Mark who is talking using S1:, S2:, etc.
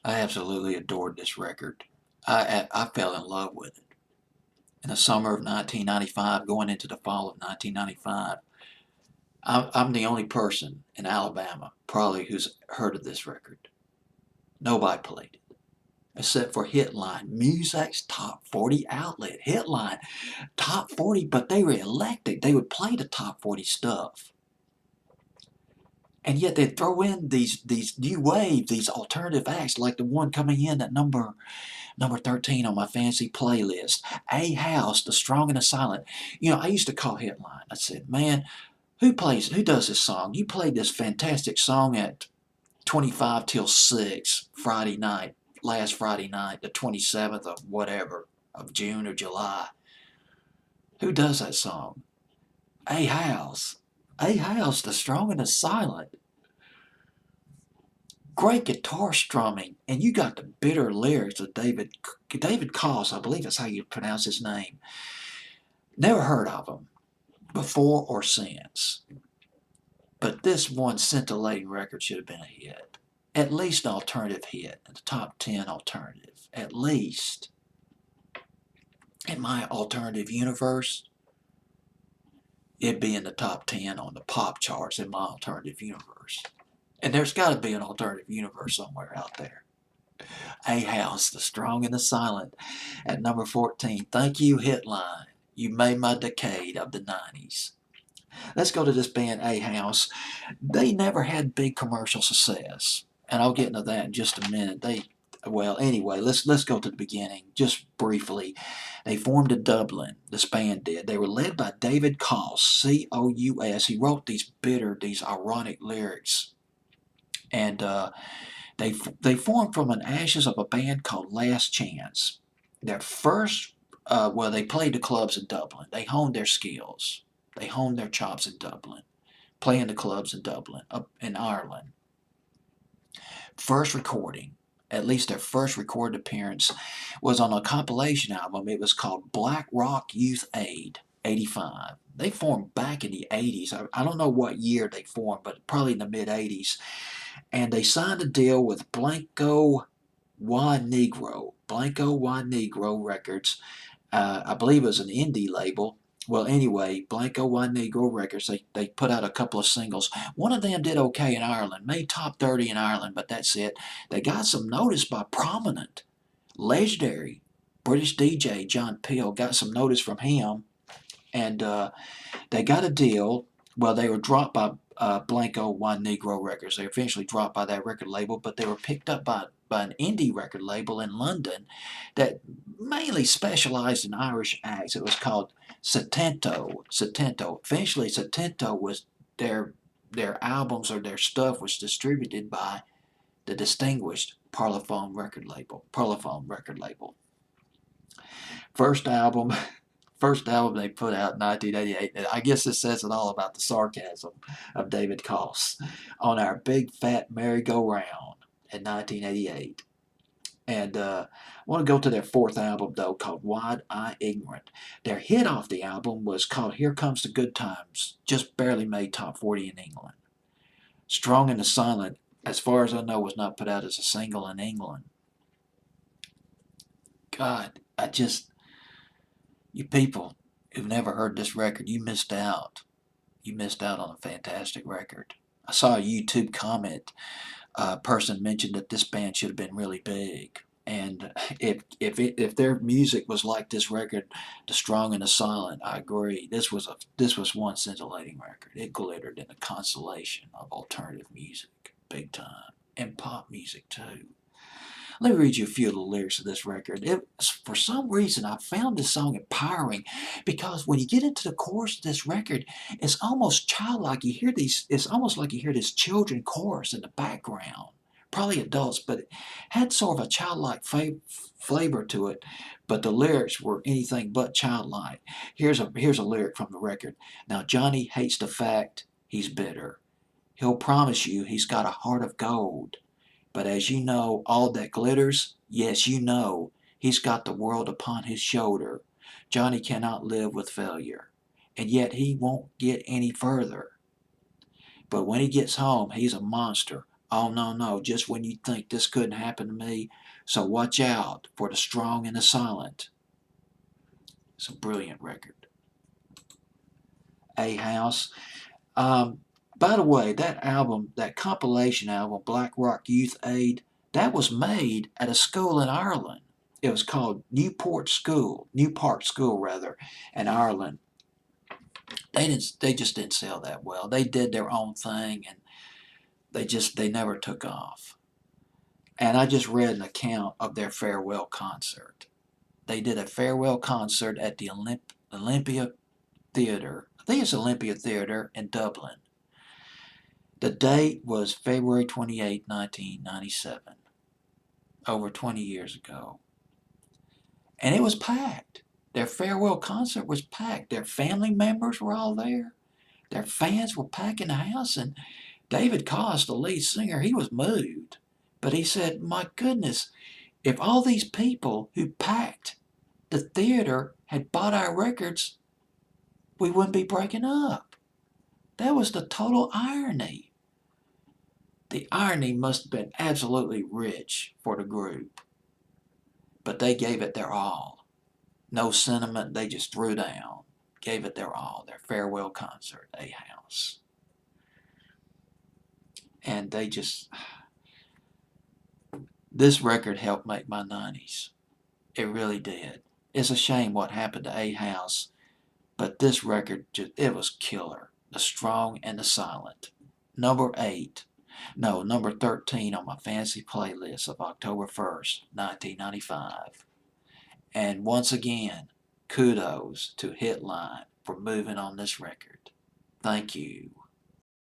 S1: I absolutely adored this record. I fell in love with it. In the summer of 1995, going into the fall of 1995, I'm the only person in Alabama probably who's heard of this record. Nobody played it except for Hitline, Music's top 40 outlet. Hitline, top 40, but they were elected. They would play the top 40 stuff. And yet they'd throw in these new wave, these alternative acts like the one coming in at number 13 on my fancy playlist. A House, The Strong and the Silent. You know, I used to call Hitline. I said, man, who does this song? You played this fantastic song at 25 till 6 Friday night, last Friday night, the 27th of whatever, of June or July. Who does that song? A House. A House, The Strong and the Silent. Great guitar strumming, and you got the bitter lyrics of David Koss, I believe that's how you pronounce his name. Never heard of him before or since, but this one scintillating record should have been a hit. At least an alternative hit, in the top 10 alternative. At least. In my alternative universe, it'd be in the top 10 on the pop charts in my alternative universe. And there's got to be an alternative universe somewhere out there. A House, The Strong and the Silent, at number 14. Thank you, Hitline. You made my decade of the 90s. Let's go to this band, A House. They never had big commercial success, and I'll get into that in just a minute. Well, anyway, let's go to the beginning, just briefly. They formed in Dublin, this band did. They were led by David Koss, C-O-U-S. He wrote these bitter, these ironic lyrics. And they formed from an ashes of a band called Last Chance. Their first, they played the clubs in Dublin. They honed their skills. They honed their chops in Dublin, playing the clubs in Dublin, up in Ireland. First recording, at least their first recorded appearance, was on a compilation album. It was called Black Rock Youth Aid, 85. They formed back in the 80s. I don't know what year they formed, but probably in the mid 80s. And they signed a deal with Blanco Y Negro. Blanco Y Negro Records. I believe it was an indie label. Well, anyway, Blanco Y Negro Records, they put out a couple of singles. One of them did okay in Ireland, made top 30 in Ireland, but that's it. They got some notice by prominent, legendary British DJ John Peel, got some notice from him, and they got a deal. Well, they were dropped by Blanco Y Negro Records. They eventually dropped by that record label, but they were picked up by an indie record label in London that mainly specialized in Irish acts. It was called Setento. Setento. Eventually, Setento was their albums or their stuff was distributed by the distinguished Parlophone record label. First album. First album they put out in 1988. I guess this says it all about the sarcasm of David Koss on our big fat merry-go-round in 1988. And I want to go to their fourth album, though, called Wide Eye Ignorant. Their hit off the album was called Here Comes the Good Times, just barely made top 40 in England. Strong and the Silent, as far as I know, was not put out as a single in England. God, you people who've never heard this record, you missed out. You missed out on a fantastic record. I saw a YouTube comment. A person mentioned that this band should have been really big. And if their music was like this record, The Strong and the Silent, I agree. This was one scintillating record. It glittered in the constellation of alternative music, big time, and pop music too. Let me read you a few of the lyrics of this record. For some reason, I found this song empowering because when you get into the chorus of this record, it's almost childlike. It's almost like you hear this children chorus in the background. Probably adults, but it had sort of a childlike flavor to it. But the lyrics were anything but childlike. Here's a lyric from the record. Now Johnny hates the fact he's bitter. He'll promise you he's got a heart of gold. But as you know, all that glitters, yes, you know, he's got the world upon his shoulder. Johnny cannot live with failure, and yet he won't get any further. But when he gets home, he's a monster, Oh, no, no, just when you think this couldn't happen to me. So watch out for the strong and the silent. It's a brilliant record. A House. Um, by the way, that album, that compilation album, Black Rock Youth Aid, that was made at a school in Ireland. It was called Newport School rather, in Ireland. They just didn't sell that well. They did their own thing, and they never took off. And I just read an account of their farewell concert. They did a farewell concert at the Olympia Theatre. I think it's Olympia Theatre in Dublin. The date was February 28, 1997, over 20 years ago. And it was packed. Their farewell concert was packed. Their family members were all there. Their fans were packing the house. And David Koss, the lead singer, he was moved. But he said, my goodness, if all these people who packed the theater had bought our records, we wouldn't be breaking up. That was the total irony. The irony must have been absolutely rich for the group. But they gave it their all. No sentiment, they just threw down. Gave it their all. Their farewell concert, A House. And this record helped make my 90s. It really did. It's a shame what happened to A House, but this record, it was killer. The Strong and the Silent. Number 13 on my fantasy playlist of October 1st, 1995. And once again, kudos to Hitline for moving on this record. Thank you.